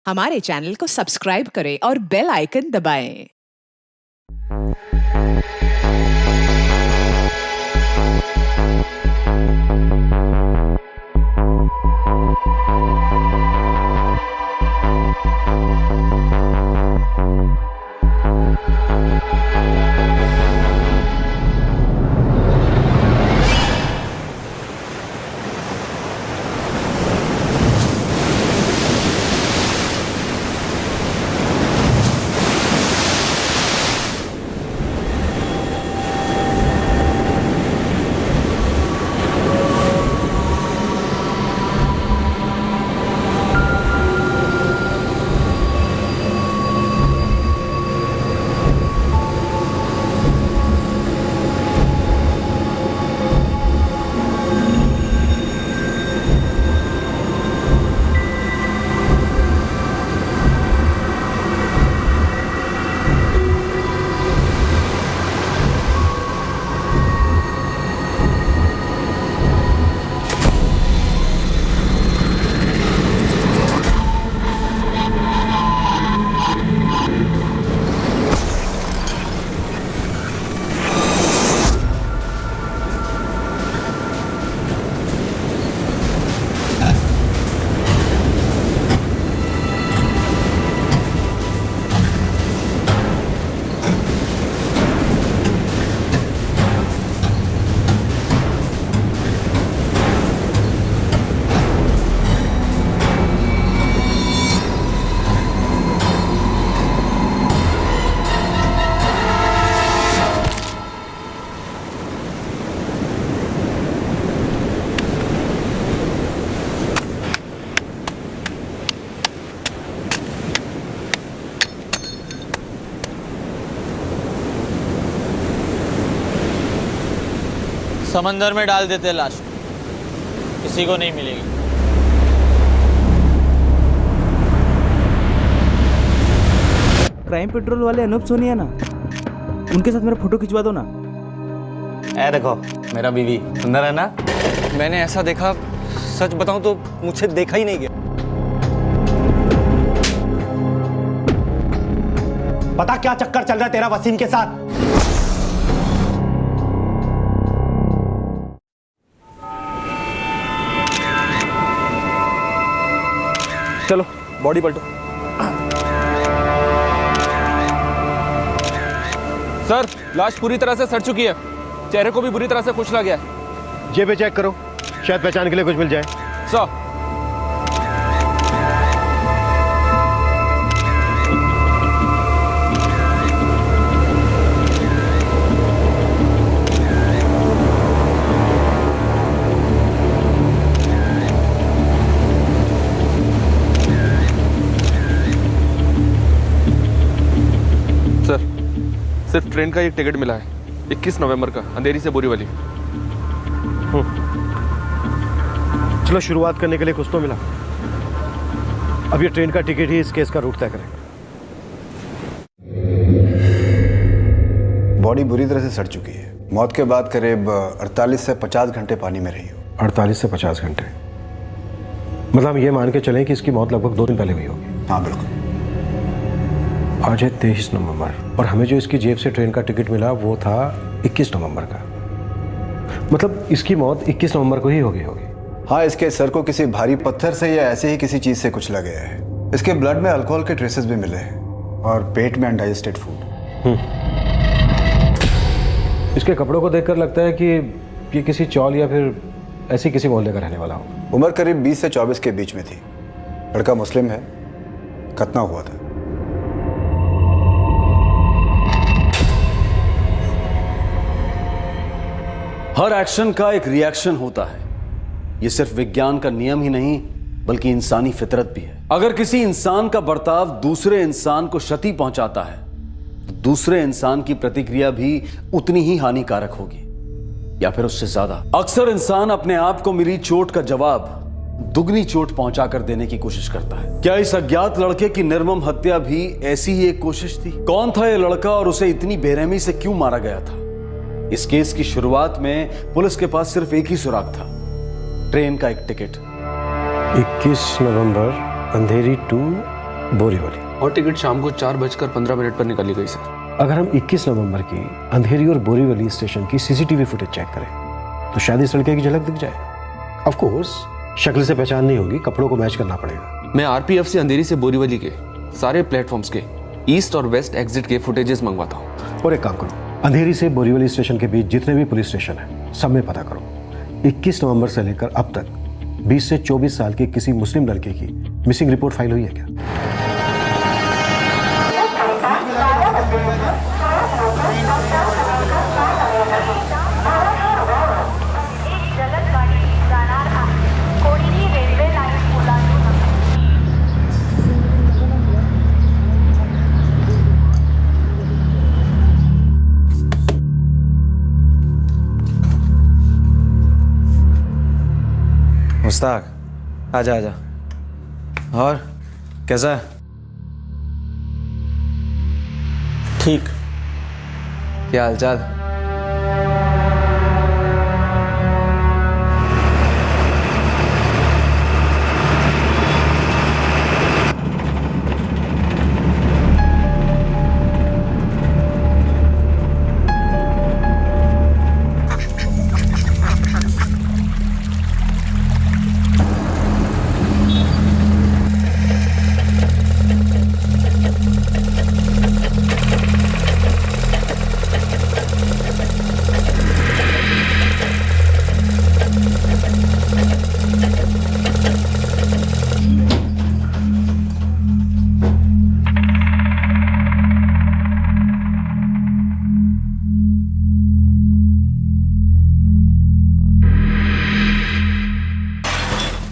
हमारे चैनल को सब्सक्राइब करें और बेल आइकन दबाएं। समंदर में डाल देते लाश, किसी को नहीं मिलेगी। क्राइम पेट्रोल वाले अनूप सोनी है ना, उनके साथ मेरा फोटो खिंचवा दो ना। ए देखो, मेरा बीवी सुंदर है ना। मैंने ऐसा देखा, सच बताऊं तो मुझे देखा ही नहीं गया। पता क्या चक्कर चल रहा है तेरा वसीम के साथ? चलो बॉडी पलटो। सर, लाश पूरी तरह से सड़ चुकी है, चेहरे को भी बुरी तरह से कुचला गया है। जेबें चेक करो, शायद पहचान के लिए कुछ मिल जाए। सर, सिर्फ ट्रेन का एक टिकट मिला है, 21 नवंबर का, अंधेरी से बोरीवली। चलो शुरुआत करने के लिए कुछ तो मिला। अब ये ट्रेन का टिकट ही इस केस का रूट तय करेगा। बॉडी बुरी तरह से सड़ चुकी है। मौत के बाद करीब 48 से 50 घंटे पानी में रही हो। 48 से 50 घंटे, मतलब हम ये मान के चलें कि इसकी मौत लगभग 2 दिन पहले हुई होगी। हाँ बिल्कुल। आज है 23 नवंबर और हमें जो इसकी जेब से ट्रेन का टिकट मिला वो था 21 नवंबर का। मतलब इसकी मौत 21 नवंबर को ही हो गई होगी। हाँ, इसके सर को किसी भारी पत्थर से या ऐसे ही किसी चीज से कुचला गया है। इसके ब्लड में अल्कोहल के ट्रेसेस भी मिले हैं और पेट में अनडाइजेस्टेड फूड। इसके कपड़ों को देखकर लगता है कि ये किसी चौल या फिर ऐसी किसी मोहल्ले का रहने वाला हो। उम्र करीब 20 से 24 के बीच में थी। लड़का मुस्लिम है, खतना हुआ था। हर एक्शन का एक रिएक्शन होता है। यह सिर्फ विज्ञान का नियम ही नहीं बल्कि इंसानी फितरत भी है। अगर किसी इंसान का बर्ताव दूसरे इंसान को क्षति पहुंचाता है तो दूसरे इंसान की प्रतिक्रिया भी उतनी ही हानिकारक होगी या फिर उससे ज्यादा। अक्सर इंसान अपने आप को मिली चोट का जवाब दुगनी चोट पहुंचाकर देने की कोशिश करता है। क्या इस अज्ञात लड़के की निर्मम हत्या भी ऐसी ही एक कोशिश थी? कौन था यह लड़का और उसे इतनी बेरहमी से क्यों मारा गया था? इस केस की शुरुआत में पुलिस के पास सिर्फ एक ही सुराग था, ट्रेन का एक टिकट। 21 नवंबर अंधेरी टू बोरीवली। और टिकट शाम को 4:15 पर निकाली गई सर। अगर हम 21 नवंबर की अंधेरी और बोरीवली स्टेशन की सीसीटीवी फुटेज चेक करें तो शायद इस लड़के की झलक दिख जाए। ऑफ कोर्स शक्ल से पहचान नहीं होगी, कपड़ों को मैच करना पड़ेगा। मैं आरपीएफ से अंधेरी से बोरीवली के सारे प्लेटफॉर्म्स के ईस्ट और वेस्ट एग्जिट के फुटेजेस मंगवाता हूँ। और एक काम करो, अंधेरी से बोरीवली स्टेशन के बीच जितने भी पुलिस स्टेशन हैं सब में पता करो 21 नवंबर से लेकर अब तक 20 से 24 साल के किसी मुस्लिम लड़के की मिसिंग रिपोर्ट फाइल हुई है क्या? मुस्ताक आजा आजा। और कैसा है? ठीक। क्या हालचाल?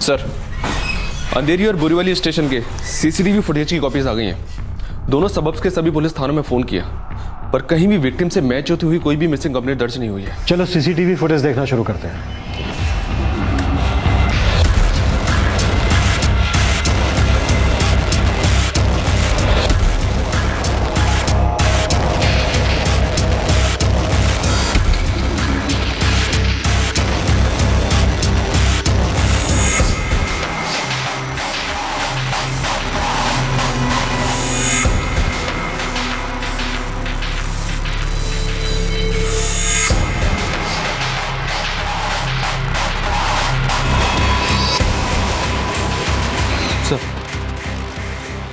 सर, अंधेरी और बोरीवली स्टेशन के सीसीटीवी फुटेज की कॉपीज आ गई हैं। दोनों सबब्स के सभी पुलिस थानों में फोन किया, पर कहीं भी विक्टिम से मैच होती हुई कोई भी मिसिंग कंप्लेंट दर्ज नहीं हुई है। चलो सीसीटीवी फुटेज देखना शुरू करते हैं।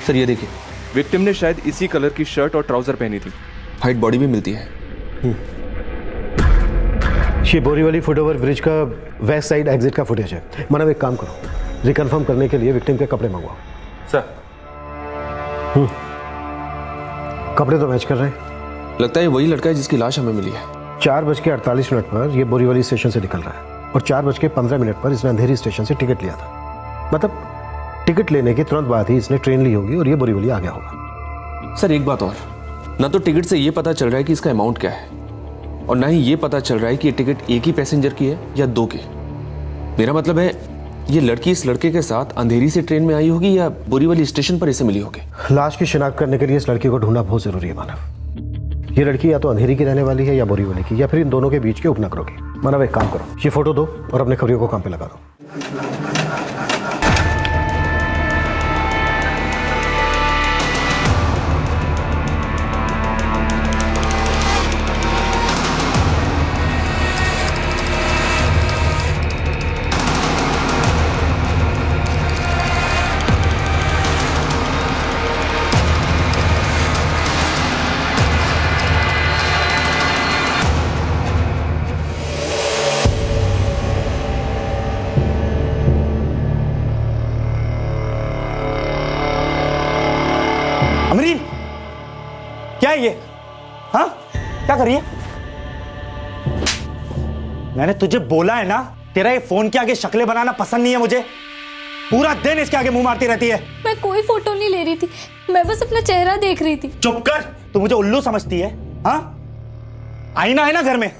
सर ये देखिए, विक्टिम ने शायद इसी कलर की शर्ट और ट्राउजर पहनी थी। हाइट बॉडी भी मिलती है। ये बोरीवली फुटओवर ब्रिज का वेस्ट साइड एग्जिट का फुटेज है। मतलब एक काम करो, रिकन्फर्म करने के लिए विक्टिम के कपड़े मंगवाओ। सर कपड़े तो मैच कर रहे हैं। लगता है वही लड़का है जिसकी लाश हमें मिली है। 4:48 पर ये बोरीवली स्टेशन से निकल रहा है और 4:15 पर इसने अंधेरी स्टेशन से टिकट लिया था। मतलब टिकट लेने के तुरंत बाद ही इसने ट्रेन ली होगी और ये बोरीवली आ गया होगा। सर एक बात और, ना तो टिकट से ये पता चल रहा है कि इसका अमाउंट क्या है, और ना ही ये पता चल रहा है कि ये टिकट एक ही पैसेंजर की है या दो की। मेरा मतलब है ये लड़की इस लड़के के साथ अंधेरी से ट्रेन में आई होगी या बोरीवली स्टेशन पर इसे मिली होगी। लाश की शिनाख्त करने के लिए इस लड़की को ढूंढना बहुत जरूरी है मानव। ये लड़की या तो अंधेरी की रहने वाली है या बोरीवली की, या फिर इन दोनों के बीच के उपनगरों की। मानव एक काम करो, ये फोटो दो और अपने खबरियों को काम पे लगा दो। अमरीन, क्या है ये? हाँ, क्या कर रही है? मैंने तुझे बोला है ना, तेरा ये फोन के आगे शक्लें बनाना पसंद नहीं है मुझे। पूरा दिन इसके आगे मुंह मारती रहती है। मैं कोई फोटो नहीं ले रही थी, मैं बस अपना चेहरा देख रही थी। चुप कर, तू मुझे उल्लू समझती है? हाँ, आईना है ना घर में,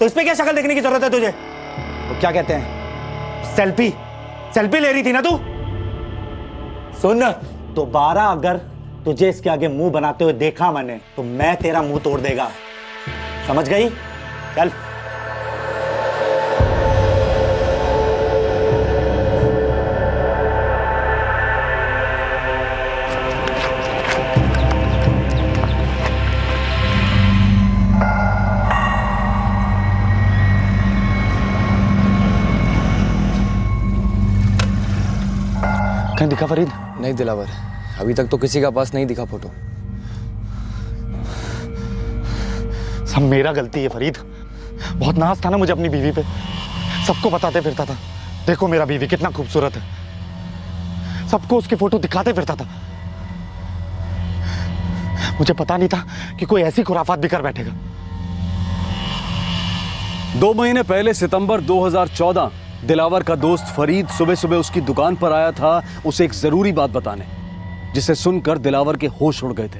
तो इस पे क्या शक्ल देखने की जरूरत है तुझे? तो क्या कहते हैं, सेल्फी सेल्फी ले रही थी ना तू? सुन, दोबारा अगर तुझे इसके आगे मुंह बनाते हुए देखा मैंने तो मैं तेरा मुंह तोड़ देगा, समझ गई? चल। आपने दिखा फरीद? नहीं दिलावर, अभी तक तो किसी का पास नहीं दिखा फोटो। सब मेरा गलती है फरीद। बहुत नाज था ना मुझे अपनी बीवी पे, सबको बताते फिरता था देखो मेरा बीवी कितना खूबसूरत है, सबको उसकी फोटो दिखाते फिरता था। मुझे पता नहीं था कि कोई ऐसी खुराफात भी कर बैठेगा। 2 महीने पहले सितंबर 2014 दिलावर का दोस्त फरीद सुबह सुबह उसकी दुकान पर आया था उसे एक जरूरी बात बताने, जिसे सुनकर दिलावर के होश उड़ गए थे।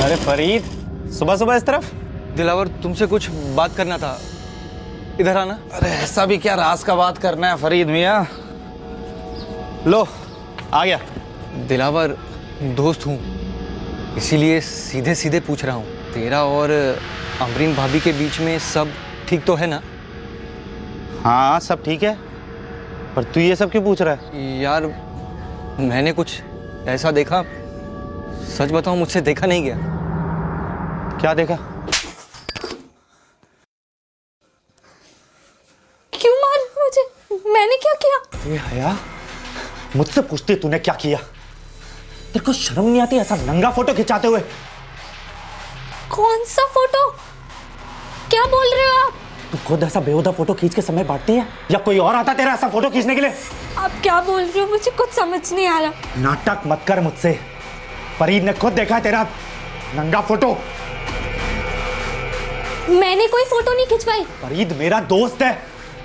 अरे फरीद, सुबह सुबह इस तरफ? दिलावर, तुमसे कुछ बात करना था, इधर आना। अरे ऐसा भी क्या राज का बात करना है फरीद मियाँ? लो आ गया। दिलावर, दोस्त हूँ इसीलिए सीधे सीधे पूछ रहा हूँ, तेरा और अमरीन भाभी के बीच में सब ठीक तो है ना? हाँ सब ठीक है, पर तू ये सब क्यों पूछ रहा है? यार मैंने कुछ ऐसा देखा, सच बताऊं मुझसे देखा नहीं गया। क्या देखा? क्यों मार मुझे? मैंने क्या किया? ये हया, मुझसे पूछती तूने क्या किया? तेरे को शर्म नहीं आती ऐसा नंगा फोटो खिंचाते हुए? कौन सा फोटो? क्या बोल रहे हो आप? तू खुद ऐसा बेहुदा फोटो खींच के समय बांटती है या कोई और आता तेरा ऐसा फोटो खींचने के लिए? आप क्या बोल रहे हो? मुझे कुछ समझ नहीं आ रहा। नाटक मत कर मुझसे। फरीद ने खुद देखा है तेरा नंगा फोटो। मैंने कोई फोटो नहीं खिंचवाई। फरीद मेरा दोस्त है,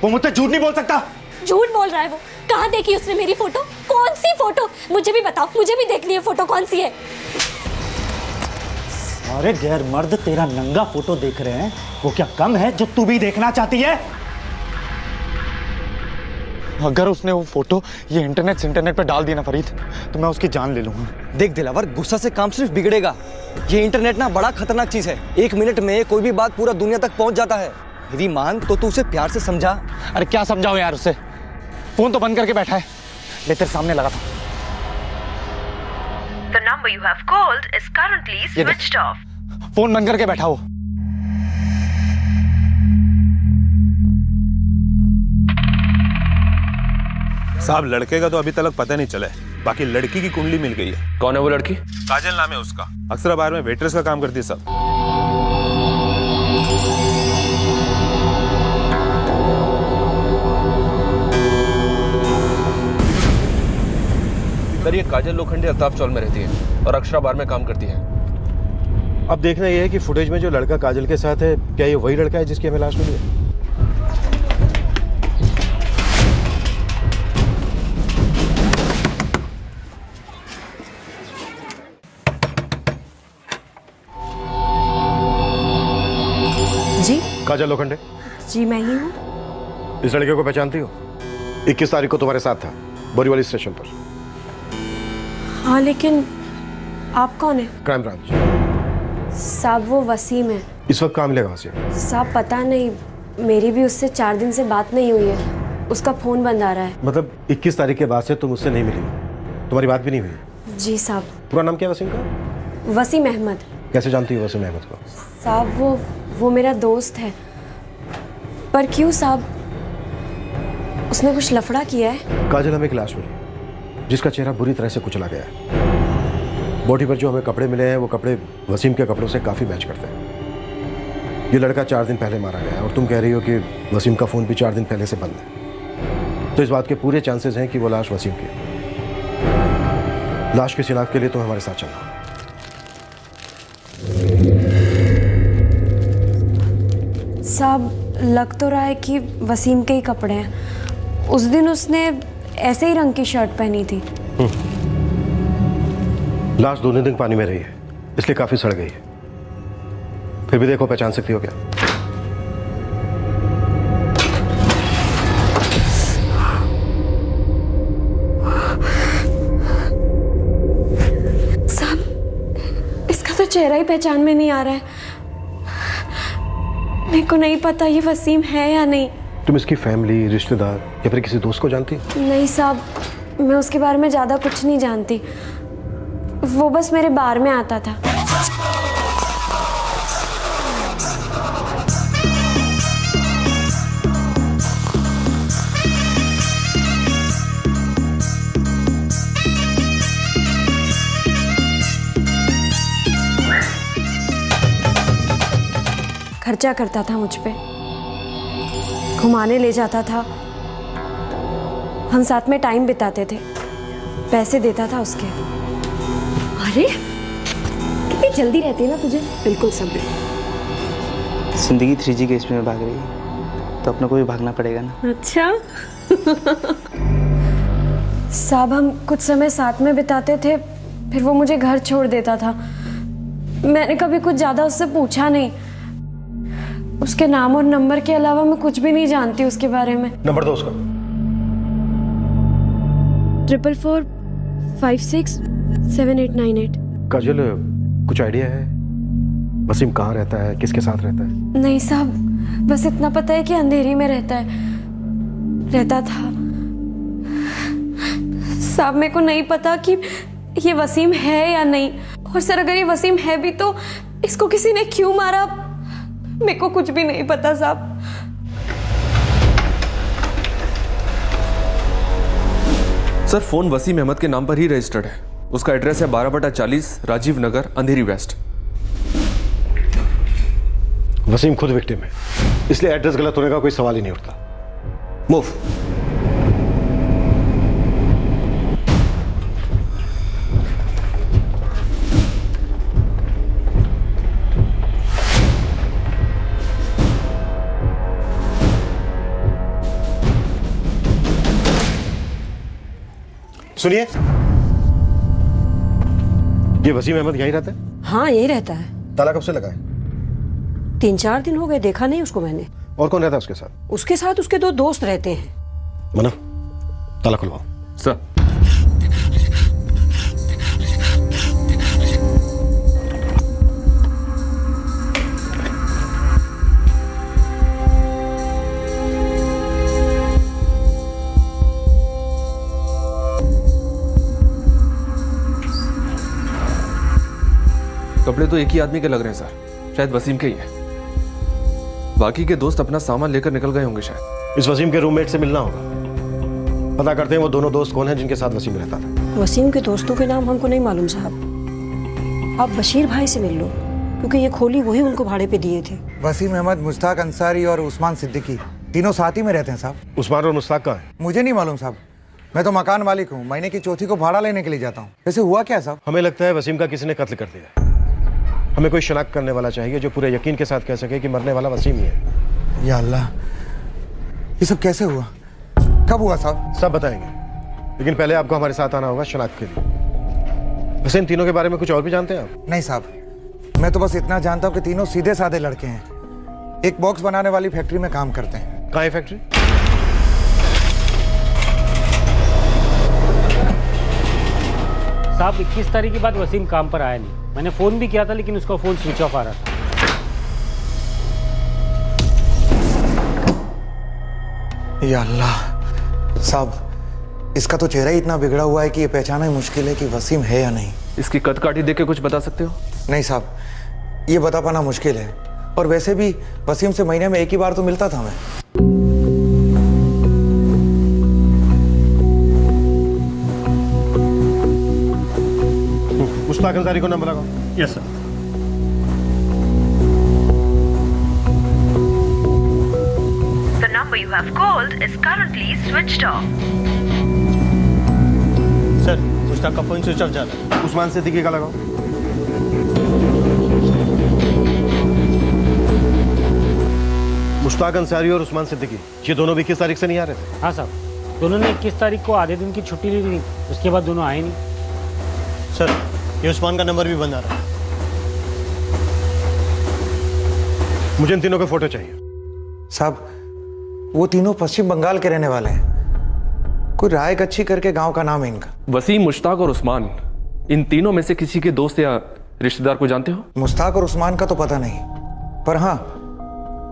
वो मुझसे झूठ नहीं बोल सकता। झूठ बोल रहा है वो। कहाँ देखी उसने मेरी फोटो? कौन सी फोटो? मुझे भी बताओ, मुझे भी देखनी है फोटो कौन सी है। अरे गैर मर्द तेरा नंगा फोटो देख रहे हैं, वो क्या कम है जो तू भी देखना चाहती है? अगर उसने वो फोटो ये इंटरनेट पे डाल दी ना फरीद, तो मैं उसकी जान ले लूंगा। देख दिलावर, गुस्सा से काम सिर्फ बिगड़ेगा। ये इंटरनेट ना बड़ा खतरनाक चीज है, 1 मिनट में कोई भी बात पूरा दुनिया तक पहुंच जाता है। मेरी मान तो तू उसे प्यार से समझा। अरे क्या समझाओ यार उससे, फोन तो बंद करके बैठा है। ले तेरे सामने लगा था। The number you have called is currently switched off. Phone बंद करके बैठा हो। साहब लड़के का तो अभी तक पता नहीं चला है, बाकी लड़की की कुंडली मिल गई है। कौन है वो लड़की? काजल नाम है उसका, अक्सर बार में वेट्रेस का काम करती है सब। सर ये काजल लोखंडे अल्ताफ चौल में रहती है और अक्षरा बार में काम करती है। अब देखना यह है कि फुटेज में जो लड़का काजल के साथ है, क्या ये वही लड़का है जिसकी हमें लाश मिली है? जी काजल लोखंडे? जी मैं ही हूँ। इस लड़के को पहचानती हो? 21 तारीख को तुम्हारे साथ था बोरीवली स्टेशन पर। हाँ लेकिन आप कौन है? Crime branch. साहब वो वसीम है। इस वक्त कहाँ मिलेगा वसीम? साहब पता नहीं, मेरी भी उससे 4 दिन से बात नहीं हुई है, उसका फोन बंद आ रहा है। मतलब 21 तारीख के बाद से तुम उससे नहीं मिली, तुम्हारी बात भी नहीं हुई? जी साहब। पूरा नाम क्या है वसीम का? वसीम अहमद। कैसे जानती हो वसीम अहमद को? साहब वो मेरा दोस्त है। पर क्यों साहब, उसने कुछ लफड़ा किया है? काजल हमें एक लाश मिली जिसका चेहरा बुरी तरह से कुचला गया है। बॉडी पर जो हमें कपड़े मिले हैं वो कपड़े वसीम के कपड़ों से काफ़ी मैच करते हैं। ये लड़का 4 दिन पहले मारा गया है और तुम कह रही हो कि वसीम का फ़ोन भी 4 दिन पहले से बंद है, तो इस बात के पूरे चांसेस हैं कि वो लाश वसीम की है। लाश की शिनाख्त के लिए तुम्हें हमारे साथ चलना। साहब लग तो रहा है कि वसीम के ही कपड़े हैं। उस दिन उसने ऐसे ही रंग की शर्ट पहनी थी। लाश 2 दिन पानी में रही है, इसलिए काफ़ी सड़ गई है। फिर भी देखो, पहचान सकती हो क्या? साहब इसका तो चेहरा ही पहचान में नहीं आ रहा है। मेरे को नहीं पता ये वसीम है या नहीं। तुम इसकी फैमिली, रिश्तेदार या फिर किसी दोस्त को जानती हो? नहीं साहब, मैं उसके बारे में ज़्यादा कुछ नहीं जानती। वो बस मेरे बार में आता था। खर्चा करता था मुझ पे, घुमाने ले जाता था, हम साथ में टाइम बिताते थे, पैसे देता था उसके। अरे कितनी जल्दी रहती है ना तुझे, बिल्कुल समझ। जिंदगी 3G के इसमें भाग रही है तो अपने को भी भागना पड़ेगा ना। अच्छा साहब, हम कुछ समय साथ में बिताते थे, फिर वो मुझे घर छोड़ देता था। मैंने कभी कुछ ज्यादा उससे पूछा नहीं। उसके नाम और नंबर के अलावा मैं कुछ भी नहीं जानती उसके बारे में। नंबर दो उसका। 44567898। काजल, कुछ आइडिया है वसीम कहाँ रहता है, किसके साथ रहता है? नहीं साहब, बस इतना पता है कि अंधेरी में रहता था। साहब मेरे को नहीं पता कि ये वसीम है या नहीं, और सर अगर ये वसीम है भी तो इसको किसी ने क्यों मारा, मेरे को कुछ भी नहीं पता साहब। सर, फोन वसीम अहमद के नाम पर ही रजिस्टर्ड है। उसका एड्रेस है 12/40 राजीव नगर, अंधेरी वेस्ट। वसीम खुद विक्टिम है, इसलिए एड्रेस गलत होने का कोई सवाल ही नहीं उठता। मूव। सुनिए, ये वसीम अहमद यहीं रहता है? हाँ यही रहता है। ताला कब से लगा है? 3-4 दिन हो गए, देखा नहीं उसको मैंने। और कौन रहता है उसके साथ? उसके साथ उसके 2 दोस्त रहते हैं। मना, ताला खुलवाओ। सर। कपड़े तो एक ही आदमी के लग रहे हैं सर, शायद वसीम के ही हैं। बाकी के दोस्त अपना सामान लेकर निकल गए होंगे शायद। इस वसीम के रूममेट से मिलना होगा, पता करते हैं वो दोनों दोस्त कौन हैं जिनके साथ वसीम रहता था। वसीम के दोस्तों के नाम हमको नहीं मालूम साहब, आप बशीर भाई से मिल लो, क्योंकि ये खोली वही उनको भाड़े पे दिए थे। वसीम अहमद, मुश्ताक अंसारी और उस्मान सिद्दीकी तीनों साथ ही में रहते हैं साहब। उस्मान और मुश्ताक कहाँ हैं? मुझे नहीं मालूम साहब, मैं तो मकान मालिक हूँ, महीने की चौथी को भाड़ा लेने के लिए जाता हूँ। वैसे हुआ क्या साहब? हमें लगता है वसीम का किसी ने कत्ल कर दिया। हमें कोई शनाख्त करने वाला चाहिए जो पूरे यकीन के साथ कह सके कि मरने वाला वसीम ही है। या अल्लाह, ये सब कैसे हुआ, कब हुआ साहब? सब बताएंगे, लेकिन पहले आपको हमारे साथ आना होगा शनाख्त के लिए। वैसे इन तीनों के बारे में कुछ और भी जानते हैं आप? नहीं साहब, मैं तो बस इतना जानता हूँ कि तीनों सीधे साधे लड़के हैं, एक बॉक्स बनाने वाली फैक्ट्री में काम करते हैं। कहाँ है फैक्ट्री? साहब 21 तारीख के बाद वसीम काम पर आया नहीं। मैंने फ़ोन भी किया था लेकिन उसका फ़ोन स्विच ऑफ आ रहा था। या अल्लाह साहब, इसका तो चेहरा ही इतना बिगड़ा हुआ है कि ये पहचाना ही मुश्किल है कि वसीम है या नहीं। इसकी कद काठी देख के कुछ बता सकते हो? नहीं साहब, ये बता पाना मुश्किल है, और वैसे भी वसीम से महीने में एक ही बार तो मिलता था मैं। मुश्ताक अंसारी को नंबर लगाओ। Yes sir. The number you have called is currently switched off. Sir, Mushtaq का फोन स्विच ऑफ जा रहा है। उस्मान सिद्दीकी का लगाओ। मुश्ताक अंसारी और उस्मान सिद्दीकी, ये दोनों भी 21 तारीख से नहीं आ रहे थे? हाँ साहब, दोनों ने 21 तारीख को आधे दिन की छुट्टी ली थी, उसके बाद दोनों आए नहीं। सर, ये उस्मान का नंबर भी बंद आ रहा है। मुझे इन तीनों के फोटो चाहिए। साहब, वो तीनों पश्चिम बंगाल के रहने वाले हैं, कोई रायगच्छी करके गांव का नाम है इनका। वसीम, मुश्ताक और उस्मान, इन तीनों में से किसी के दोस्त या रिश्तेदार को जानते हो? मुश्ताक और उस्मान का तो पता नहीं, पर हाँ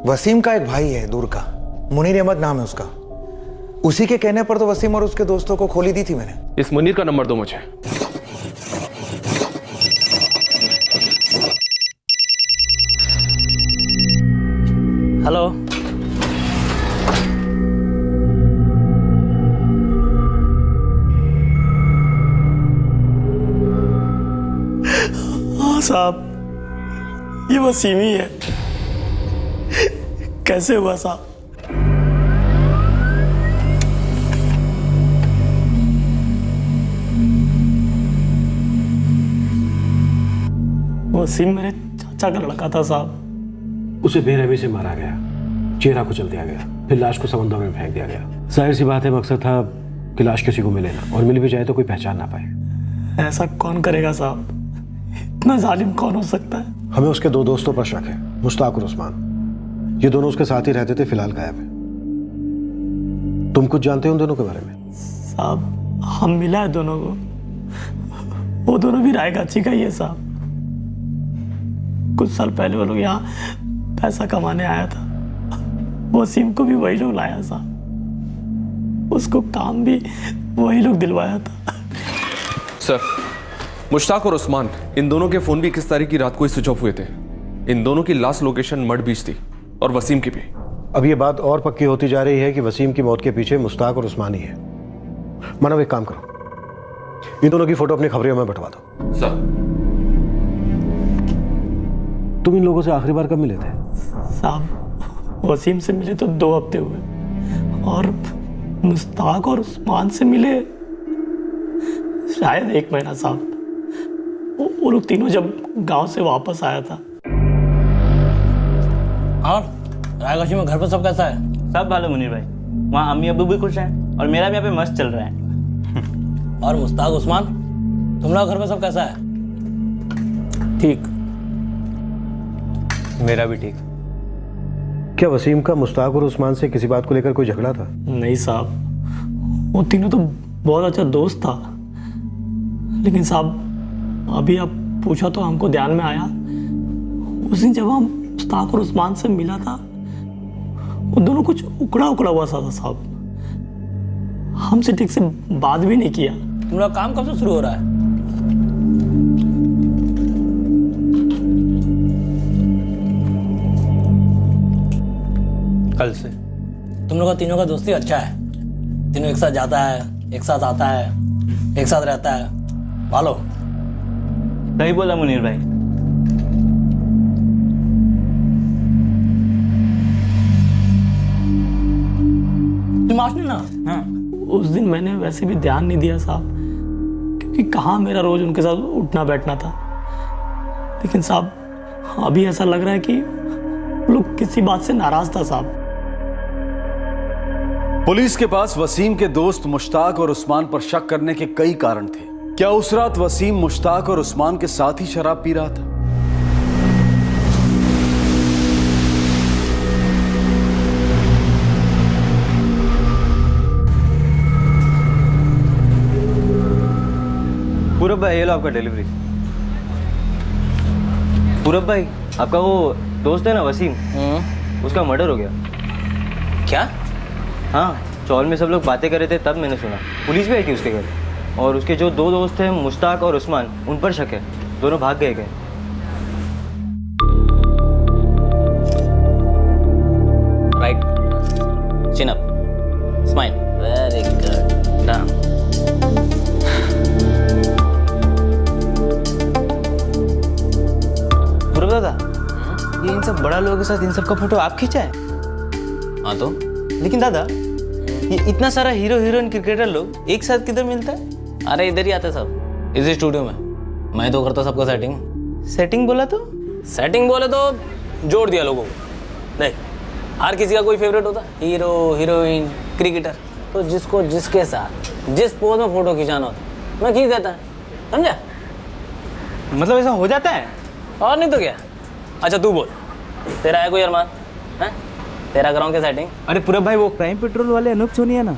वसीम का एक भाई है दूर का, मुनीर अहमद नाम है उसका। उसी के कहने पर तो वसीम और उसके दोस्तों को खोली दी थी मैंने। इस मुनीर का नंबर दो मुझे। हेलो। हाँ साहब, ये वसीम ही है। कैसे हुआ साहब? वसीम मेरे चाचा का लड़का था साहब। उसे बेरहमी से मारा गया, चेहरा कुचल दिया गया, फिर लाश को समंदर में फेंक दिया गया। जाहिर सी बात है मकसद था कि लाश किसी को मिले ना, और मिल भी जाए तो कोई पहचान ना पाए। ऐसा कौन करेगा साहब? इतना जालिम कौन हो सकता है? हमें उसके 2 दोस्तों पर शक है, मुश्ताक और उस्मान। ये दोनों उसके साथ ही रहते थे, फिलहाल गायब है। तुम कुछ जानते हो उन दोनों के बारे में? साहब हम मिला है दोनों को, वो दोनों भी रायगाची का ही है साहब। कुछ साल पहले वो लोग यहाँ पैसा कमाने आया था, वसीम को भी वही लोग लाया साहब, उसको काम भी वही लोग दिलवाया था। सर, मुश्ताक और उस्मान, इन दोनों के फोन भी 21 तारीख की रात को ही स्विच ऑफ हुए थे। इन दोनों की लास्ट लोकेशन मड बीच थी, और वसीम की भी। अब ये बात और पक्की होती जा रही है कि वसीम की मौत के पीछे मुश्ताक और उस्मान ही है। मानव, एक काम करो, इन दोनों की फोटो अपनी खबरियों में बंटवा दो। सर, तुम इन लोगों से आखिरी बार कब मिले थे? साहब वसीम से मिले तो 2 हफ्ते हुए, और मुश्ताक और उस्मान से मिले शायद 1 महीना साहब। वो लोग तीनों जब गांव से वापस आया था। और रायगाची में घर पर सब कैसा है? सब भालो मुनीर भाई, वहाँ अम्मी अब्बू भी खुश हैं और मेरा भी यहाँ पे मस्त चल रहा है। और मुश्ताक उस्मान, तुम लोग घर पर सब कैसा है? ठीक। मेरा भी ठीक। क्या वसीम का मुश्ताक और उस्मान से किसी बात को लेकर कोई झगड़ा था? नहीं साहब, वो तीनों तो बहुत अच्छा दोस्त था, लेकिन साहब अभी आप पूछा तो हमको ध्यान में आया, उस दिन जब हम मुश्ताक और उस्मान से मिला था, वो दोनों कुछ उकड़ा उकड़ा हुआ सा था साहब। हमसे ठीक से बात भी नहीं किया। तुम लोग काम कब से शुरू हो रहा है? कल से। तुम लोग का तीनों का दोस्ती अच्छा है, तीनों एक साथ जाता है, एक साथ आता है, एक साथ रहता है। भालो सही बोला मुनीर भाई। तुम आज ना? हाँ। उस दिन मैंने वैसे भी ध्यान नहीं दिया साहब, क्योंकि कहाँ मेरा रोज उनके साथ उठना बैठना था। लेकिन साहब अभी ऐसा लग रहा है कि वो लोग किसी बात से नाराज था साहब। पुलिस के पास वसीम के दोस्त मुश्ताक और उस्मान पर शक करने के कई कारण थे। क्या उस रात वसीम मुश्ताक और उस्मान के साथ ही शराब पी रहा था? पूरब भाई, ये लो आपका डिलीवरी। पूरब भाई, आपका वो दोस्त है ना वसीम, उसका मर्डर हो गया। क्या? हाँ, चौल में सब लोग बातें कर रहे थे, तब मैंने सुना। पुलिस भी आई थी उसके घर, और उसके जो 2 दोस्त थे मुश्ताक और उस्मान, उन पर शक है। दोनों भाग गए। राइट, चिन up, smile, very good, down. पूरब दादा, ये इन सब बड़ा लोगों के साथ इन सब का फोटो आप खींचा है? हाँ तो, लेकिन दादा ये इतना सारा हीरो हीरोइन क्रिकेटर लोग एक साथ किधर मिलता है? अरे इधर ही आते सब, इसी स्टूडियो में। मैं तो करता सबका सेटिंग। सेटिंग बोला तो? सेटिंग बोले तो जोड़ दिया लोगों को। देख, हर किसी का कोई फेवरेट होता, हीरो हीरोइन क्रिकेटर, तो जिसको जिसके साथ जिस पोज में फोटो खिंचाना होता मैं खींच देता है, समझा? मतलब ऐसा हो जाता है? और नहीं तो क्या। अच्छा तू बोल, तेरा है कोई अरमान? है तेरा कराऊं क्या सेटिंग? अरे पूरब भाई, वो क्राइम पेट्रोल वाले अनूप सोनी है ना,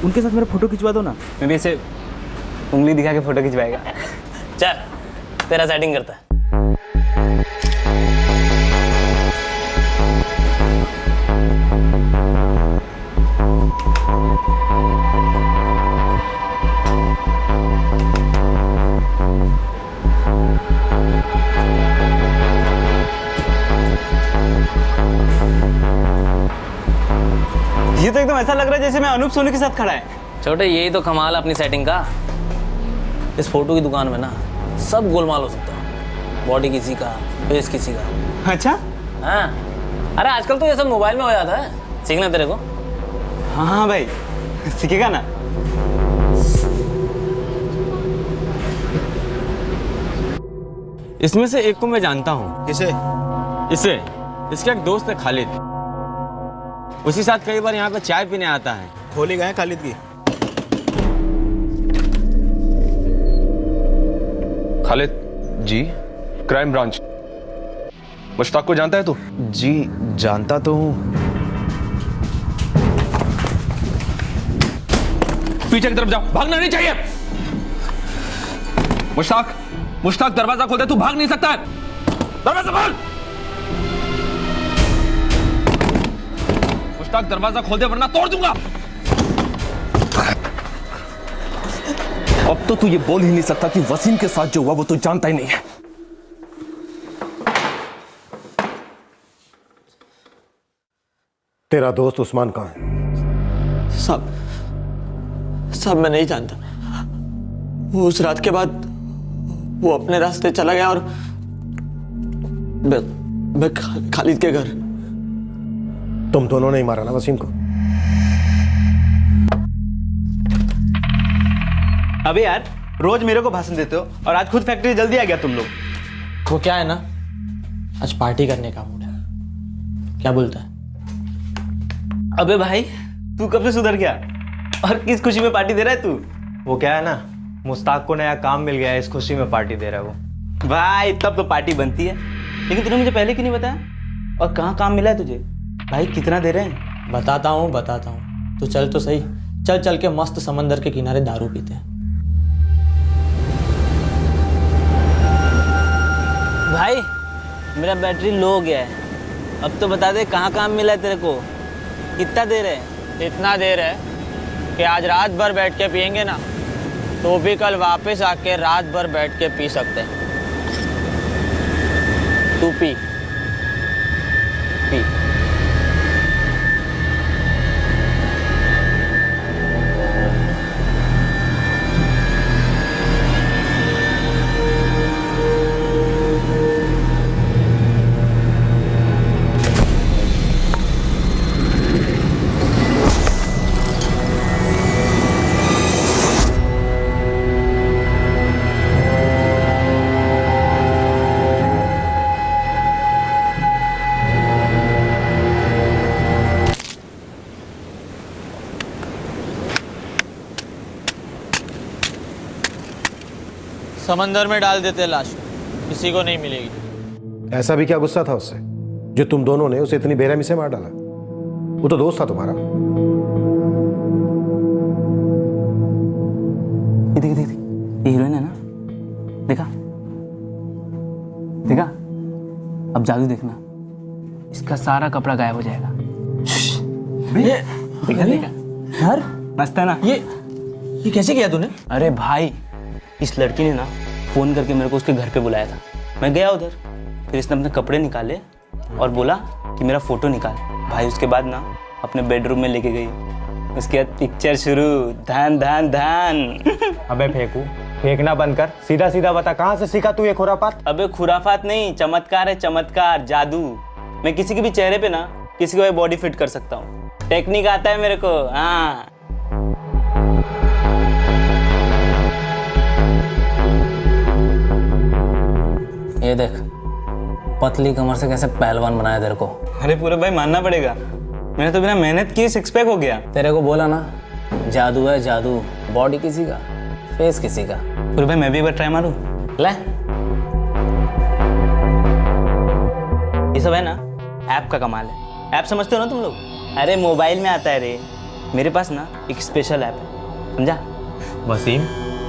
उनके साथ मेरा फोटो खिंचवा दो ना। मैं भी ऐसे उंगली दिखा के फोटो खिंचवाएगा। चल तेरा सेटिंग करता है। ये तो एकदम ऐसा लग रहा है जैसे मैं अनूप सोनी के साथ खड़ा है। छोटे, यही तो कमाल अपनी सेटिंग का। इस फोटो की दुकान में ना सब गोलमाल हो सकता है। बॉडी किसी का, फेस किसी का। अच्छा हाँ, अरे आजकल तो ये सब मोबाइल में हो जाता है, सीखना तेरे को। हाँ हाँ भाई, सीखेगा ना। इसमें से एक को मैं जानता हूँ। किसे? इसे, इसका एक दोस्त है खालिद, उसी साथ कई बार यहाँ पे चाय पीने आता है। खोली गए खालिद की? खालिद जी, क्राइम ब्रांच। मुश्ताक को जानता है तू? जी जानता तो हूँ। पीछे की तरफ जाओ, भागना नहीं चाहिए। मुश्ताक, मुश्ताक दरवाजा खोल दे, तू भाग नहीं सकता है। दरवाजा खोल। मुश्ताक दरवाजा खोल दे वरना तोड़ दूंगा। अब तो तू ये बोल ही नहीं सकता कि वसीम के साथ जो हुआ वो तू जानता ही नहीं है। तेरा दोस्त उस्मान कहाँ है? सब मैं नहीं जानता। वो उस रात के बाद वो अपने रास्ते चला गया और मैं खालिद के घर। तुम दोनों ने ही मारा ना वसीम को? अबे यार, रोज मेरे को भाषण देते हो और आज खुद फैक्ट्री जल्दी आ गया तुम लोग। वो क्या है ना, आज पार्टी करने का मूड है, क्या बोलता है? अबे भाई, तू कब से सुधर गया और किस खुशी में पार्टी दे रहा है तू? वो क्या है ना, मुश्ताक को नया काम मिल गया है, इस खुशी में पार्टी दे रहा है वो। भाई तब तो पार्टी बनती है, लेकिन तूने मुझे पहले क्यों नहीं बताया? और कहाँ काम मिला है तुझे? भाई कितना दे रहे हैं? बताता हूँ। तो चल तो सही, चल के मस्त समंदर के किनारे दारू पीते हैं। भाई मेरा बैटरी लो हो गया है, अब तो बता दे कहाँ काम मिला है तेरे को? कितना देर है? इतना देर है कि आज रात भर बैठ के पियेंगे ना, तो भी कल वापस आके रात भर बैठ के पी सकते हैं। तू पी। समंदर में डाल देते लाश, किसी को नहीं मिलेगी। ऐसा भी क्या गुस्सा था उससे जो तुम दोनों ने उसे इतनी बेरहमी से मार डाला? वो तो दोस्त था तुम्हारा। देख ये हीरोइन है ना, देखा? अब जादू देखना, इसका सारा कपड़ा गायब हो जाएगा। देखा यार, मस्त है ना? ये कैसे किया तूने? अरे भाई, इस लड़की ने ना फोन करके मेरे को उसके घर पे बुलाया था। मैं गया उधर, फिर इसने अपने कपड़े निकाले और बोला कि मेरा फोटो निकाल। भाई उसके बाद ना अपने बेडरूम में लेके गई, उसके बाद पिक्चर शुरू, धान धान धान। अबे फेंकना बंद कर, सीधा सीधा बता कहाँ से सीखा तू ये खुरापात? अबे खुराफात नहीं, चमत्कार है, चमत्कार, जादू। मैं किसी के भी चेहरे पे ना किसी को बॉडी फिट कर सकता हूँ, टेक्निक आता है मेरे को। हाँ ये देख, पतली कमर से कैसे पहलवान बनाया तेरे को। अरे पूरे भाई मानना पड़ेगा, मैंने तो बिना मेहनत किए सिक्स पैक हो गया। तेरे को बोला ना, जादू है जादू, बॉडी किसी का, फेस किसी का। पूरे भाई मैं भी एक बार ट्राई मारूं? ले, ये सब है ना ऐप का कमाल है। ऐप समझते हो ना तुम लोग? अरे मोबाइल में आता है रे। मेरे पास ना एक स्पेशल ऐप है, समझा? वसीम,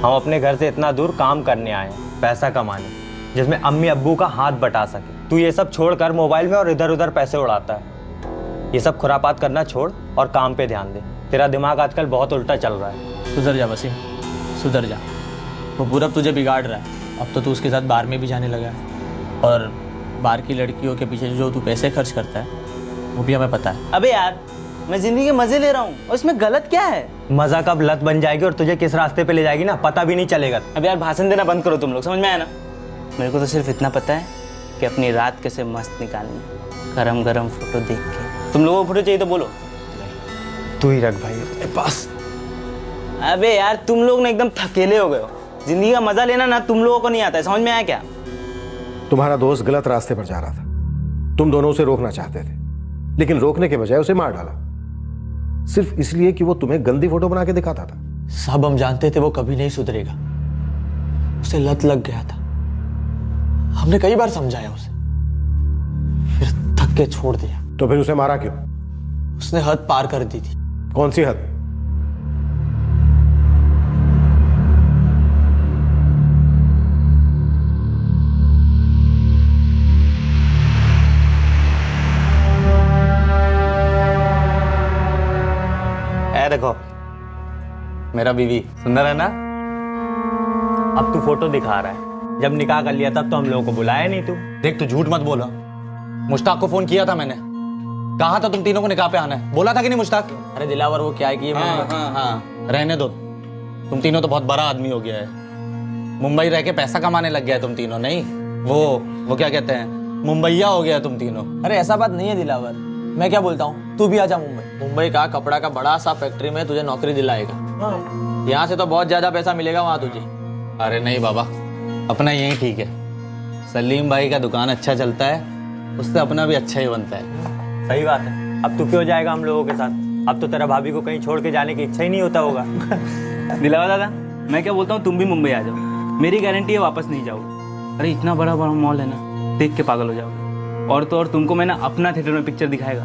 हम अपने घर से इतना दूर काम करने आए हैं, पैसा कमाने, जिसमें अम्मी अब्बू का हाथ बटा सके। तू ये सब छोड़कर मोबाइल में और इधर उधर पैसे उड़ाता है। ये सब खुरापात करना छोड़ और काम पे ध्यान दे। तेरा दिमाग आजकल बहुत उल्टा चल रहा है। सुधर जा वसीम, सुधर जा। वो पूरब तुझे बिगाड़ रहा है। अब तो तू उसके साथ बार में भी जाने लगा है, और बार की लड़कियों के पीछे जो तू पैसे खर्च करता है वो भी हमें पता है। अबे यार, मैं जिंदगी के मजे ले रहा हूँ और इसमें गलत क्या है? मजा कब लत बन जाएगी और तुझे किस रास्ते पे ले जाएगी ना पता भी नहीं चलेगा। अब यार भाषण देना बंद करो तुम लोग, समझ में आया ना? मेरे को तो सिर्फ इतना पता है कि अपनी रात कैसे मस्त निकालनी, गरम गरम फोटो देख के। तुम लोगों को फोटो चाहिए तो बोलो। तू ही रख भाई अपने पास। अबे यार तुम लोग ना एकदम थकेले हो गए हो। जिंदगी का मजा लेना ना तुम लोगों को नहीं आता है, समझ में आया क्या? तुम्हारा दोस्त गलत रास्ते पर जा रहा था, तुम दोनों उसे रोकना चाहते थे, लेकिन रोकने के बजाय उसे मार डाला, सिर्फ इसलिए कि वो तुम्हें गंदी फोटो बना के दिखाता था। सब हम जानते थे वो कभी नहीं सुधरेगा, उसे लत लग गया था। हमने कई बार समझाया उसे, फिर थक के छोड़ दिया। तो फिर उसे मारा क्यों? उसने हद पार कर दी थी। कौन सी हद? देखो मेरा बीवी सुंदर है ना? अब तू फोटो दिखा रहा है, जब निकाह कर लिया तब तो हम लोगों को बुलाया नहीं तू। देख तू झूठ मत बोला, मुश्ताक को फोन किया था मैंने, कहा था तुम तीनों को निकाह पे आना है, बोला था कि नहीं मुश्ताक? अरे दिलावर वो क्या है कि हाँ, रहने दो, तुम तीनों तो बहुत बड़ा आदमी हो गया है, मुंबई रह के पैसा कमाने लग गया है तुम तीनों। नहीं वो क्या कहते हैं, मुंबईया हो गया तुम तीनों। अरे ऐसा बात नहीं है दिलावर, मैं क्या बोलता हूँ, तू भी आजा मुंबई का कपड़ा का बड़ा सा फैक्ट्री में तुझे नौकरी दिलाएगा। यहाँ से तो बहुत ज्यादा पैसा मिलेगा वहाँ तुझे। अरे नहीं बाबा, अपना यही ठीक है। सलीम भाई का दुकान अच्छा चलता है, उससे अपना भी अच्छा ही बनता है। सही बात है। अब तू क्यों जाएगा हम लोगों के साथ? अब तो तेरा भाभी को कहीं छोड़ के जाने की इच्छा ही नहीं होता होगा। दिलावा दादा, मैं क्या बोलता हूँ, तुम भी मुंबई आ जाओ, मेरी गारंटी है वापस नहीं जाओ। अरे इतना बड़ा बड़ा मॉल है ना, देख के पागल हो जाओगे। और तो और तुमको मैं ना अपना थिएटर में पिक्चर दिखाएगा।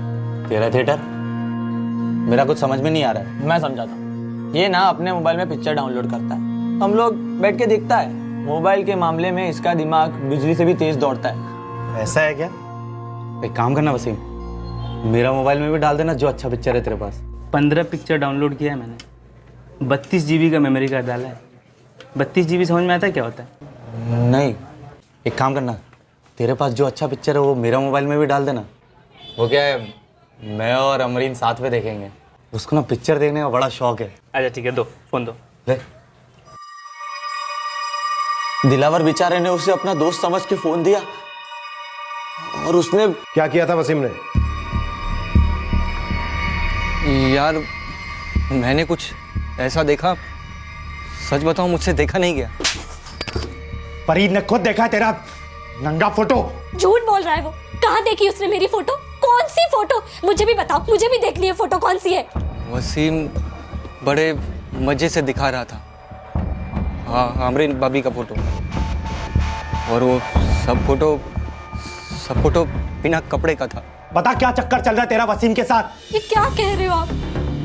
तेरा थिएटर? मेरा कुछ समझ में नहीं आ रहा है। मैं समझाता हूँ, ये ना अपने मोबाइल में पिक्चर डाउनलोड करता है, हम लोग बैठ के देखता है। मोबाइल के मामले में इसका दिमाग बिजली से भी तेज दौड़ता है। ऐसा है क्या? एक काम करना वसीम, मेरा मोबाइल में भी डाल देना जो अच्छा पिक्चर है तेरे पास। 15 पिक्चर डाउनलोड किया है मैंने, 32 GB का मेमोरी कार्ड डाला है। 32 GB समझ में आता है क्या होता है? नहीं, एक काम करना, तेरे पास जो अच्छा पिक्चर है वो मेरा मोबाइल में भी डाल देना। वो क्या है, मैं और अमरीन साथ में देखेंगे, उसको ना पिक्चर देखने का बड़ा शौक है। अच्छा ठीक है, दो फोन दो। ले। दिलावर बेचारे ने उसे अपना दोस्त समझ के फोन दिया और उसने क्या किया था वसीम ने? यार मैंने कुछ ऐसा देखा, सच बताऊं मुझसे देखा नहीं गया। फरीद ने खुद देखा है तेरा नंगा फोटो। झूठ बोल रहा है वो। कहाँ देखी उसने मेरी फोटो? कौन सी फोटो? मुझे भी बताओ, मुझे भी देखनी है फोटो, कौन सी है? वसीम बड़े मजे से दिखा रहा था, हाँ अमरीन भाभी का फोटो, और वो सब फोटो बिना कपड़े का था। बता क्या चक्कर चल रहा है तेरा वसीम के साथ? ये क्या कह रहे हो आप?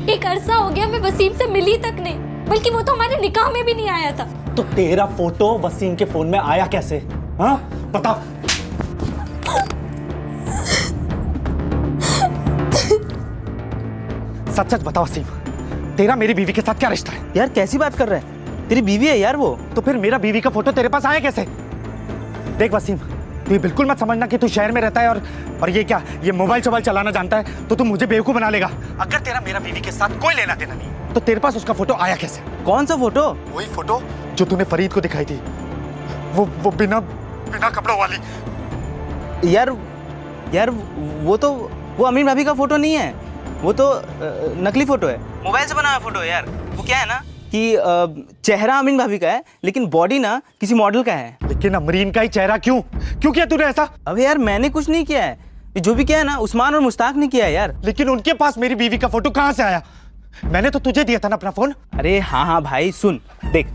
एक अरसा हो गया मैं वसीम से मिली तक नहीं, बल्कि वो तो हमारे निकाह में भी नहीं आया था। तो तेरा फोटो वसीम के फोन में आया कैसे? हाँ बता। सच सच बता वसीम, तेरा मेरी बीवी के साथ क्या रिश्ता है? यार कैसी बात कर रहा है, तेरी बीवी है यार वो। तो फिर मेरा बीवी का फोटो तेरे पास आया कैसे? देख वसीम, तू ये बिल्कुल मत समझना कि तू शहर में रहता है और ये क्या, ये मोबाइल चोबाइल चलाना जानता है तो तू मुझे बेवकूफ बना लेगा। अगर तेरा मेरा बीवी के साथ कोई लेना देना नहीं तो तेरे पास उसका फोटो आया कैसे? कौन सा फोटो? वही फोटो जो तूने फरीद को दिखाई थी, वो बिना कपड़ों वाली। यार वो अमीन भाभी का फोटो नहीं है, वो तो नकली फोटो है, मोबाइल से बना हुआ फोटो है यार। वो क्या है ना कि चेहरा अमीन भाभी का है लेकिन बॉडी ना किसी मॉडल का है। लेकिन अमरीन का ही चेहरा क्यों किया तूने ऐसा? अबे यार मैंने कुछ नहीं किया है, जो भी किया है ना उस्मान और मुश्ताक ने किया है यार। लेकिन उनके पास मेरी बीवी का फोटो कहाँ से आया? मैंने तो तुझे दिया था ना अपना फोन। अरे हाँ भाई सुन, देख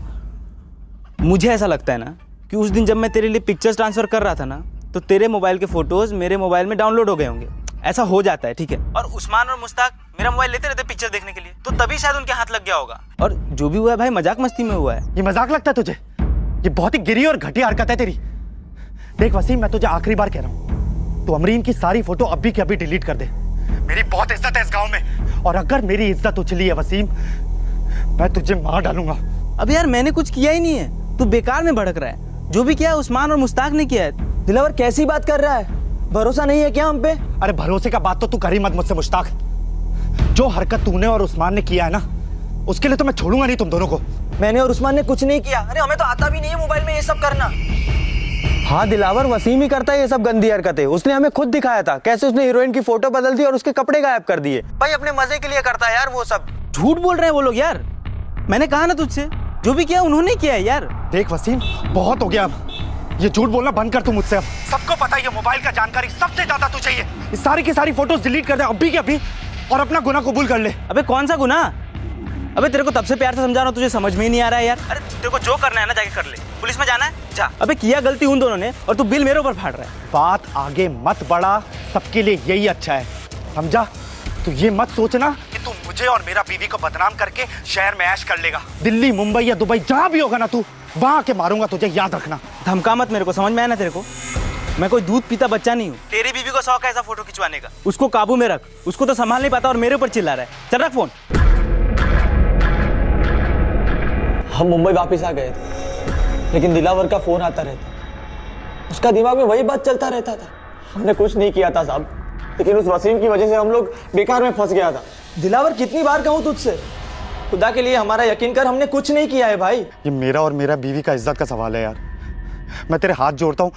मुझे ऐसा लगता है ना कि उस दिन जब मैं तेरे लिए पिक्चर्स ट्रांसफर कर रहा था ना, तो तेरे मोबाइल के फोटोज मेरे मोबाइल में डाउनलोड हो गए होंगे, ऐसा हो जाता है, ठीक है। और उस्मान और मुश्ताक मेरा मोबाइल लेते रहते पिक्चर देखने के लिए, तो तभी शायद उनके हाथ लग गया होगा। और जो भी हुआ है भाई मजाक मस्ती में हुआ है। ये मजाक लगता है तुझे? ये बहुत ही गिरी और घटिया हरकत है तेरी। देख वसीम, मैं तुझे आखिरी बार कह रहा हूँ, तू अमरीन की सारी फोटो अभी के अभी डिलीट कर दे। मेरी बहुत इज्जत है इस गाँव में, और अगर मेरी इज्जत उछली है वसीम, मैं तुझे मार डालूंगा। अब यार मैंने कुछ किया ही नहीं है, तू बेकार में भड़क रहा है। जो भी किया है उस्मान और मुश्ताक ने किया है। दिलावर कैसी बात कर रहा है, भरोसा नहीं है क्या हम पे? अरे भरोसे का बात तो तू कर ही मत मुझसे मुश्ताक। जो हरकत तूने और उस्मान ने किया है ना, उसके लिए तो मैं छोड़ूंगा नहीं तुम दोनों को। मैंने और उस्मान ने कुछ नहीं किया। अरे हमें तो आता भी नहीं है मोबाइल में ये सब करना। हाँ दिलावर, वसीम ही करता है ये सब गंदी हरकतें। उसने हमें खुद दिखाया था कैसे उसने हीरोइन की फोटो बदल दी और उसके कपड़े गायब कर दिए। भाई अपने मजे के लिए करता है यार वो सब। झूठ बोल रहे हैं वो लोग यार। मैंने कहा ना तुझसे, जो भी किया उन्होंने किया है यार। देख वसीम, बहुत हो गया अब। ये झूठ बोलना बंद कर तू मुझसे अब। सबको पता है ये मोबाइल का जानकारी सबसे ज्यादा तुझे चाहिए। ये सारी की सारी फोटोज डिलीट कर दे अभी के अभी और अपना गुनाह कबूल कर ले। अबे कौन सा गुनाह? अबे तेरे को तब से प्यार से समझा रहा हूँ, तुझे समझ में ही नहीं आ रहा है यार। अरे तेरे को जो करना है ना जाके कर ले। पुलिस में जाना है जा। अबे किया गलती उन दोनों ने और तू बिल मेरे ऊपर फाड़ रहा है। बात आगे मत बढ़ा, सबके लिए यही अच्छा है, समझा? तू ये मत सोचना कि तू मुझे और मेरा बीवी को बदनाम करके शहर में ऐश कर लेगा। दिल्ली, मुंबई या दुबई जहां भी होगा ना तू, वहां के मारूंगा तुझे, याद रखना। धमका मत मेरे को, समझ में आया ना तेरे को? मैं कोई दूध पीता बच्चा नहीं हूँ। तेरी बीवी को शौक है ऐसा फोटो खिंचवाने का, उसको काबू में रख। उसको तो संभाल नहीं पाता और मेरे ऊपर चिल्ला रहा है। चल रख फोन। हम मुंबई वापस आ गए थे, लेकिन दिलावर का फोन आता रहता। उसका दिमाग में वही बात चलता रहता था। हमने कुछ नहीं किया था साहब, लेकिन उस वसीम की वजह से हम लोग बेकार में फंस गया था। दिलावर कितनी बार कहूँ तुझसे, खुदा के लिए हमारा यकीन कर, हमने कुछ नहीं किया है भाई। ये मेरा और मेरा बीवी का इज्जत का सवाल है यार। मैं तेरे हाथ जोड़ता हूँ,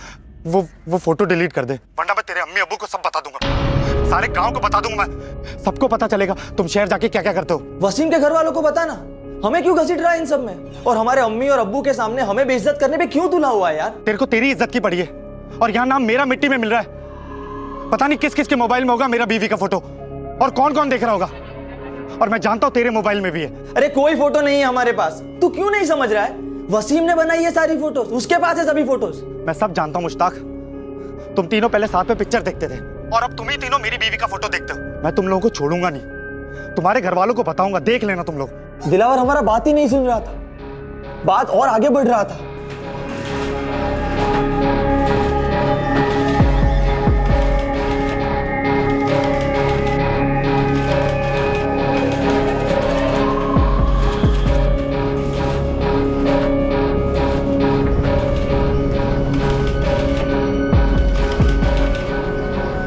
वो फोटो डिलीट कर दे, वरना मैं तेरे अम्मी अब्बू को सब बता दूंगा, सारे गांव को बता दूंगा मैं। सबको पता चलेगा तुम शहर जाके क्या क्या करते हो। वसीम के घर वालों को बता ना, हमें क्यों घसीट रहा है इन सब में, और हमारे अम्मी और अब्बू के सामने हमें बेइज्जत करने पे क्यों तुला हुआ है यार। तेरे को तेरी इज्जत की पड़ी है और यहाँ नाम मेरा मिट्टी में मिल रहा है। पता नहीं किस किस के मोबाइल में होगा मेरा बीवी का फोटो और कौन कौन देख रहा होगा, और मैं जानता हूँ तेरे मोबाइल में भी है। अरे कोई फोटो नहीं है हमारे पास, तू क्यों नहीं समझ रहा है? वसीम ने बनाई है सारी फोटोज, उसके पास है सभी फोटोज। मैं सब जानता हूँ मुश्ताक, तुम तीनों पहले साथ में पिक्चर देखते थे और अब तुम ही तीनों मेरी बीवी का फोटो देखते हो। मैं तुम लोगों को छोड़ूंगा नहीं, तुम्हारे घर वालों को बताऊंगा, देख लेना तुम लोग। दिलावर हमारा बात ही नहीं सुन रहा था, बात और आगे बढ़ रहा था।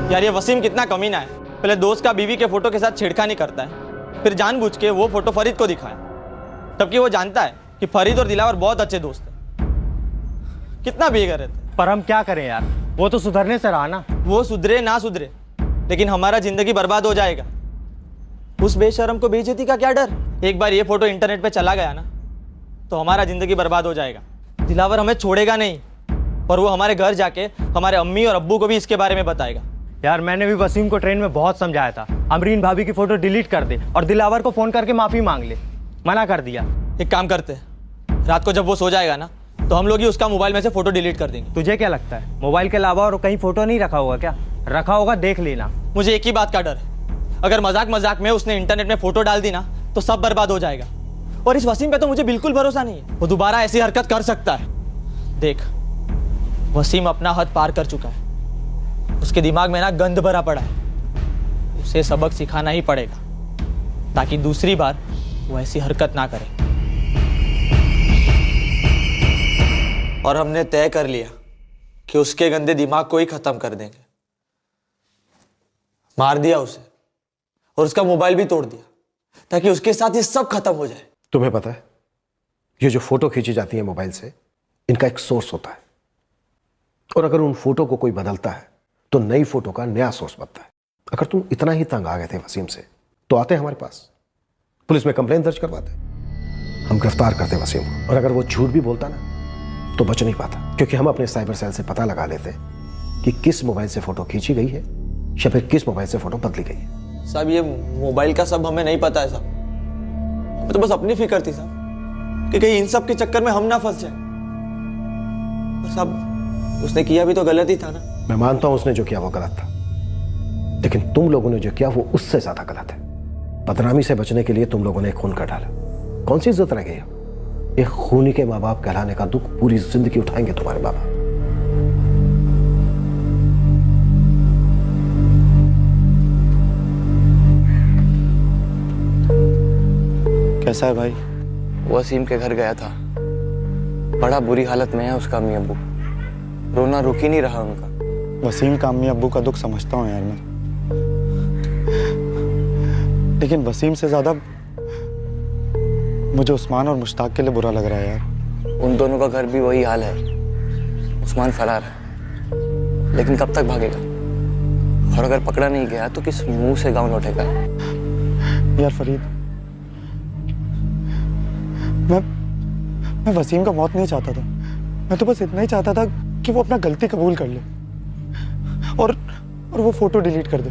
यार ये वसीम कितना कमीना है। पहले दोस्त का बीवी के फोटो के साथ छेड़खानी करता है, फिर जानबूझ के वो फोटो फरीद को दिखाया, तबकि वो जानता है कि फरीद और दिलावर बहुत अच्छे दोस्त हैं। कितना बेगर रहते। पर हम क्या करें यार, वो तो सुधरने से रहा ना। वो सुधरे ना सुधरे, लेकिन हमारा जिंदगी बर्बाद हो जाएगा। उस बेशरम को बेइज्जती का क्या डर? एक बार ये फोटो इंटरनेट पे चला गया ना तो हमारा जिंदगी बर्बाद हो जाएगा। दिलावर हमें छोड़ेगा नहीं, और वो हमारे घर जाके हमारे अम्मी और अब्बू को भी इसके बारे में बताएगा। यार मैंने भी वसीम को ट्रेन में बहुत समझाया था, अमरीन भाभी की फोटो डिलीट कर दे और दिलावर को फोन करके माफी मांग ले, मना कर दिया। एक काम करते हैं, रात को जब वो सो जाएगा ना तो हम लोग ही उसका मोबाइल में से फोटो डिलीट कर देंगे। तुझे क्या लगता है मोबाइल के अलावा और कहीं फोटो नहीं रखा होगा क्या? रखा होगा, देख लेना। मुझे एक ही बात का डर है, अगर मजाक मजाक में उसने इंटरनेट में फोटो डाल दी ना तो सब बर्बाद हो जाएगा। और इस वसीम पे तो मुझे बिल्कुल भरोसा नहीं है, वो दोबारा ऐसी हरकत कर सकता है। देख वसीम अपना हद पार कर चुका है, उसके दिमाग में ना गंद भरा पड़ा है। उसे सबक सिखाना ही पड़ेगा ताकि दूसरी बार वो ऐसी हरकत ना करे। और हमने तय कर लिया कि उसके गंदे दिमाग को ही खत्म कर देंगे। मार दिया उसे और उसका मोबाइल भी तोड़ दिया ताकि उसके साथ ये सब खत्म हो जाए। तुम्हें पता है ये जो फोटो खींची जाती है मोबाइल से, इनका एक सोर्स होता है, और अगर उन फोटो को कोई बदलता है तो नई फोटो का नया सोर्स बनता है। अगर तुम इतना ही तंग आ गए थे वसीम से तो आते हमारे पास, पुलिस में कंप्लेंट दर्ज करवाते, हम गिरफ्तार करते वसीम को। और अगर वो झूठ भी बोलता ना तो बच नहीं पाता, क्योंकि हम अपने साइबर सेल से पता लगा लेते कि किस मोबाइल से फोटो खींची गई है या फिर किस मोबाइल से फोटो बदली गई है। साहब ये मोबाइल का सब हमें नहीं पता है साहब, हमें तो बस अपनी फिक्र थी साहब कि कहीं इन सब के चक्कर में हम ना फंस जाए। और साहब उसने किया भी तो गलत ही था ना। मैं मानता हूं उसने जो किया वो गलत था, लेकिन तुम लोगों ने जो किया वो उससे ज्यादा गलत है। बदनामी से बचने के लिए तुम लोगों ने खून कर डाला। कौन सी इज्जत रह गई? एक खूनी के माँ बाप कहलाने का दुख पूरी जिंदगी उठाएंगे तुम्हारे बाबा। कैसा है भाई? वसीम के घर गया था, बड़ा बुरी हालत में है उसका अम्मी अब्बू, रोना रुक ही नहीं रहा उनका। वसीम का अम्मी अब्बू का दुख समझता हूँ यार मैं, लेकिन वसीम से ज्यादा मुझे उस्मान और मुश्ताक के लिए बुरा लग रहा है यार। उन दोनों का घर भी वही हाल है, उस्मान फरार है, लेकिन कब तक भागेगा? और अगर पकड़ा नहीं गया तो किस मुंह से गांव लौटेगा? यार फरीद, मैं वसीम का मौत नहीं चाहता था। मैं तो बस इतना ही चाहता था कि वो अपना गलती कबूल कर ले और वो फोटो डिलीट कर दे,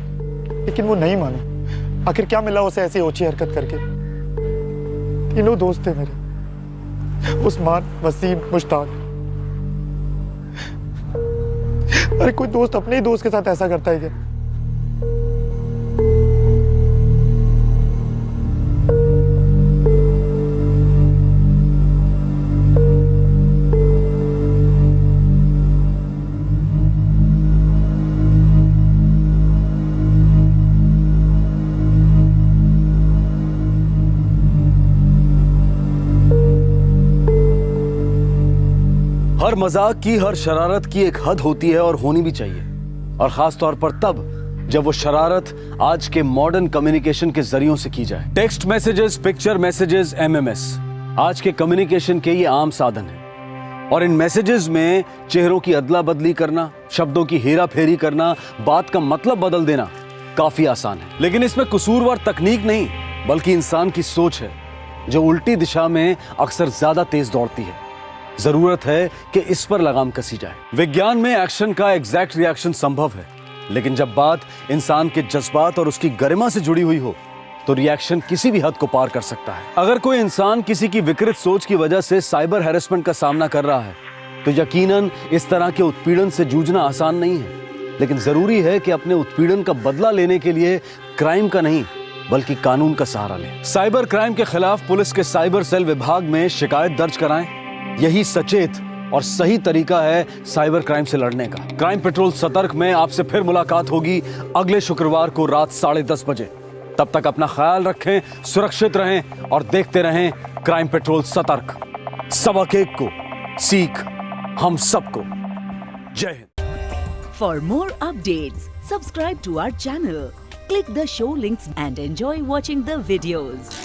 लेकिन वो नहीं माना। आखिर क्या मिला उसे ऐसी ओछी हरकत करके? तीनों दोस्त थे मेरे, उस्मान, वसीम, मुश्ताक। अरे कोई दोस्त अपने ही दोस्त के साथ ऐसा करता है क्या? हर मजाक की, हर शरारत की एक हद होती है और होनी भी चाहिए, और खास तौर पर तब जब वो शरारत आज के मॉडर्न कम्युनिकेशन के जरियों से की जाए। Text messages, picture messages, MMS आज के कम्युनिकेशन के ये आम साधन है, और इन मैसेजेस में चेहरों की अदला बदली करना, शब्दों की हेरा फेरी करना, बात का मतलब बदल देना काफी आसान है। लेकिन इसमें कसूरवार तकनीक नहीं, बल्कि इंसान की सोच है, जो उल्टी दिशा में अक्सर ज्यादा तेज दौड़ती है। जरूरत है कि इस पर लगाम कसी जाए। विज्ञान में एक्शन का एग्जैक्ट रिएक्शन संभव है, लेकिन जब बात इंसान के जज्बात और उसकी गरिमा से जुड़ी हुई हो तो रिएक्शन किसी भी हद को पार कर सकता है। अगर कोई इंसान किसी की विकृत सोच की वजह से साइबर हैरेसमेंट का सामना कर रहा है तो यकीनन इस तरह के उत्पीड़न से जूझना आसान नहीं है, लेकिन जरूरी है कि अपने उत्पीड़न का बदला लेने के लिए क्राइम का नहीं बल्कि कानून का सहारा लें। साइबर क्राइम के खिलाफ पुलिस के साइबर सेल विभाग में शिकायत दर्ज कराएं। यही सचेत और सही तरीका है साइबर क्राइम से लड़ने का। क्राइम पेट्रोल सतर्क में आपसे फिर मुलाकात होगी अगले शुक्रवार को रात 10:30 बजे। तब तक अपना ख्याल रखें, सुरक्षित रहें और देखते रहें क्राइम पेट्रोल सतर्क। सबक एक को सीख हम सबको। Jai Hind. For more updates subscribe to our channel, click the show links and enjoy watching the videos.